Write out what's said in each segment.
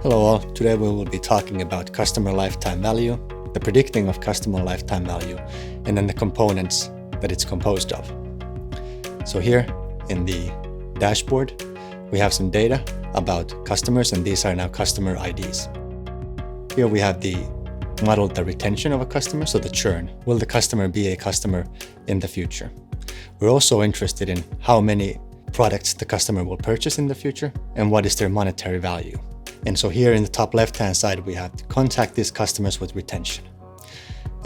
Hello all, today we will be talking about customer lifetime value, the predicting of customer lifetime value, and then the components that it's composed of. So here in the dashboard, we have some data about customers, and these are now customer IDs. Here we have modeled the retention of a customer, so the churn. Will the customer be a customer in the future? We're also interested in how many products the customer will purchase in the future and what is their monetary value. And so here in the top left-hand side, we have to contact these customers with retention.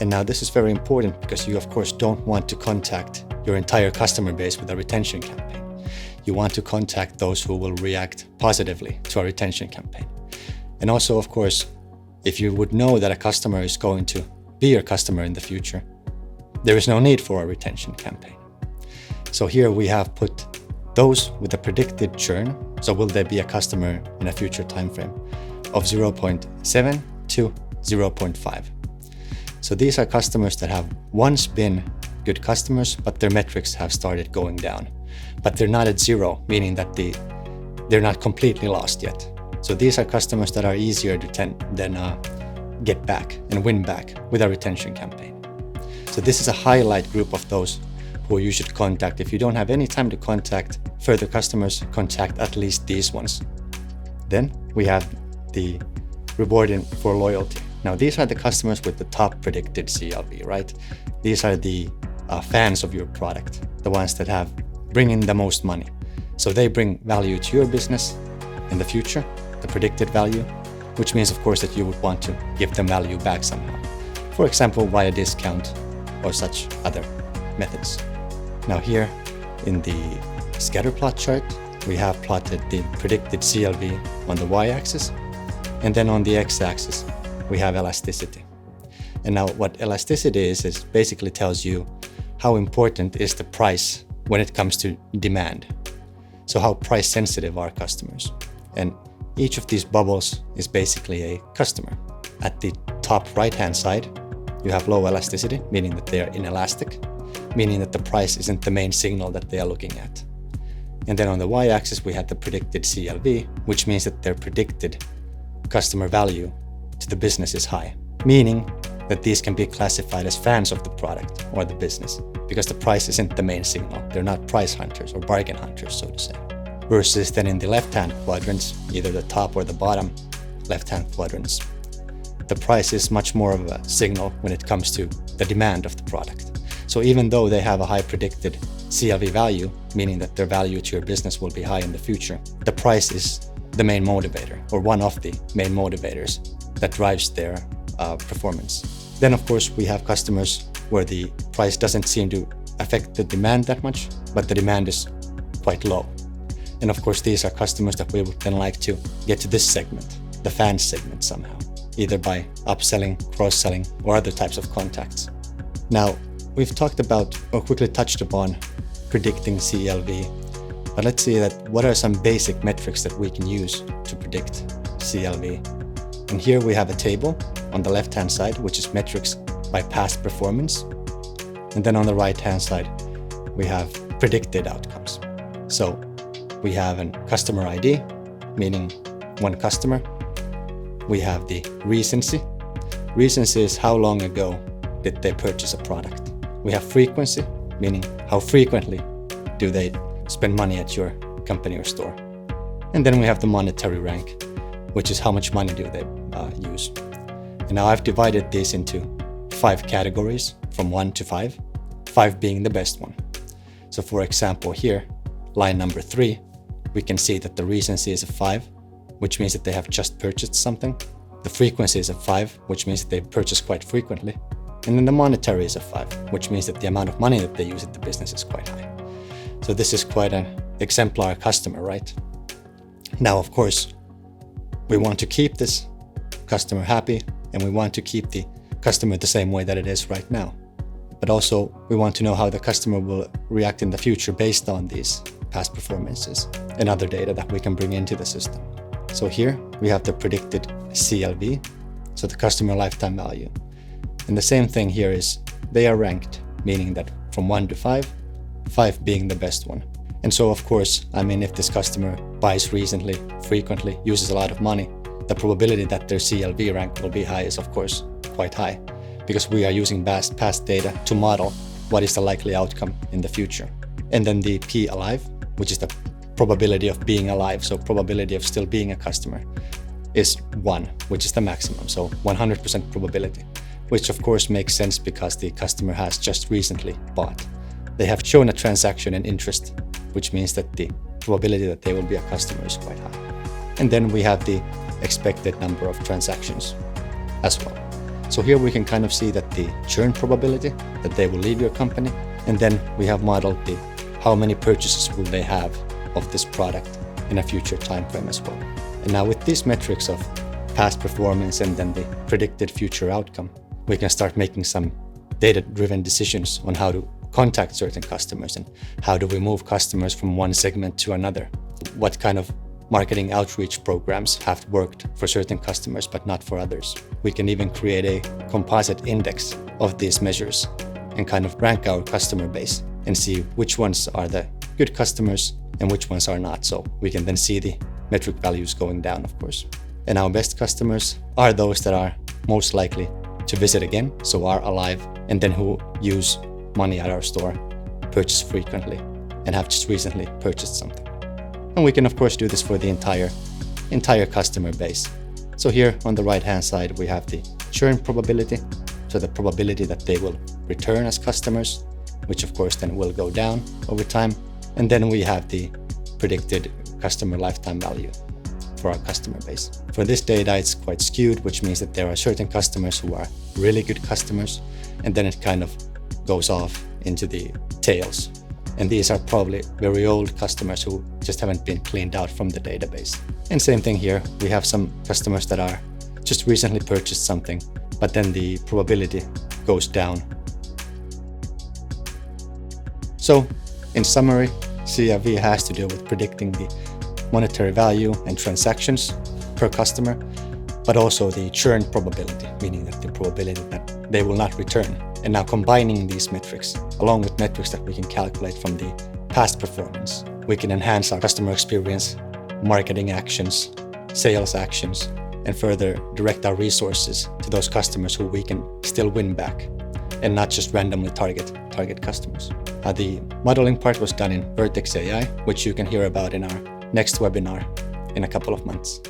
And now this is very important because you, of course, don't want to contact your entire customer base with a retention campaign. You want to contact those who will react positively to a retention campaign. And also, of course, if you would know that a customer is going to be your customer in the future, there is no need for a retention campaign. So here we have put those with a predicted churn, so will they be a customer in a future time frame, of 0.7 to 0.5. So these are customers that have once been good customers, but their metrics have started going down. But they're not at zero, meaning that they're not completely lost yet. So these are customers that are easier to get back and win back with a retention campaign. So this is a highlight group of those who you should contact. If you don't have any time to contact further customers, contact at least these ones. Then we have the rewarding for loyalty. Now these are the customers with the top predicted CLV, right? These are the fans of your product, the ones that have bring in the most money. So they bring value to your business in the future, the predicted value, which means of course that you would want to give them value back somehow. For example, via discount or such other methods. Now here in the scatter plot chart, we have plotted the predicted CLV on the y-axis, and then on the x-axis, we have elasticity. And now what elasticity is basically tells you how important is the price when it comes to demand. So how price sensitive are customers? And each of these bubbles is basically a customer. At the top right-hand side, you have low elasticity, meaning that they are inelastic, meaning that the price isn't the main signal that they are looking at. And then on the y-axis, we have the predicted CLV, which means that their predicted customer value to the business is high, meaning that these can be classified as fans of the product or the business because the price isn't the main signal. They're not price hunters or bargain hunters, so to say. Versus then in the left-hand quadrants, either the top or the bottom left-hand quadrants, the price is much more of a signal when it comes to the demand of the product. So even though they have a high predicted CLV value, meaning that their value to your business will be high in the future, the price is the main motivator or one of the main motivators that drives their performance. Then of course we have customers where the price doesn't seem to affect the demand that much, but the demand is quite low. And of course these are customers that we would then like to get to this segment, the fan segment somehow, either by upselling, cross-selling, or other types of contacts. Now, we've talked about or quickly touched upon predicting CLV, but let's see that what are some basic metrics that we can use to predict CLV. And here we have a table on the left-hand side, which is metrics by past performance. And then on the right-hand side, we have predicted outcomes. So we have a customer ID, meaning one customer. We have the recency. Recency is how long ago did they purchase a product. We have frequency, meaning how frequently do they spend money at your company or store. And then we have the monetary rank, which is how much money do they use. And now I've divided this into 5 categories from 1 to 5, 5 being the best one. So for example, here, line number 3, we can see that the recency is a 5, which means that they have just purchased something. The frequency is a 5, which means that they purchase quite frequently. And then the monetary is a 5, which means that the amount of money that they use at the business is quite high. So this is quite an exemplar customer, right? Now, of course, we want to keep this customer happy, and we want to keep the customer the same way that it is right now. But also, we want to know how the customer will react in the future based on these past performances and other data that we can bring into the system. So here we have the predicted CLV, so the customer lifetime value. And the same thing here is they are ranked, meaning that from 1 to 5, 5 being the best one. And so of course, if this customer buys recently, frequently, uses a lot of money, the probability that their CLV rank will be high is of course quite high, because we are using past data to model what is the likely outcome in the future. And then the P alive, which is the probability of being alive, so probability of still being a customer, is 1, which is the maximum, so 100% probability, which of course makes sense because the customer has just recently bought. They have shown a transaction and interest, which means that the probability that they will be a customer is quite high. And then we have the expected number of transactions as well. So here we can kind of see that the churn probability that they will leave your company, and then we have modeled the how many purchases will they have of this product in a future time frame as well. And now with these metrics of past performance and then the predicted future outcome, we can start making some data-driven decisions on how to contact certain customers and how do we move customers from one segment to another. What kind of marketing outreach programs have worked for certain customers but not for others. We can even create a composite index of these measures and kind of rank our customer base and see which ones are the good customers and which ones are not. So we can then see the metric values going down, of course. And our best customers are those that are most likely to visit again, so are alive, and then who use money at our store, purchase frequently, and have just recently purchased something. And we can of course do this for the entire customer base. So here on the right hand side we have the churn probability, so the probability that they will return as customers, which of course then will go down over time. And then we have the predicted customer lifetime value for our customer base. For this data it's quite skewed, which means that there are certain customers who are really good customers, and then it kind of goes off into the tails. And these are probably very old customers who just haven't been cleaned out from the database. And same thing here, we have some customers that are just recently purchased something, but then the probability goes down. So in summary, CLV has to do with predicting the monetary value and transactions per customer, but also the churn probability, meaning that the probability that they will not return. And now combining these metrics, along with metrics that we can calculate from the past performance, we can enhance our customer experience, marketing actions, sales actions, and further direct our resources to those customers who we can still win back, and not just randomly target customers. The modeling part was done in Vertex AI, which you can hear about in our next webinar in a couple of months.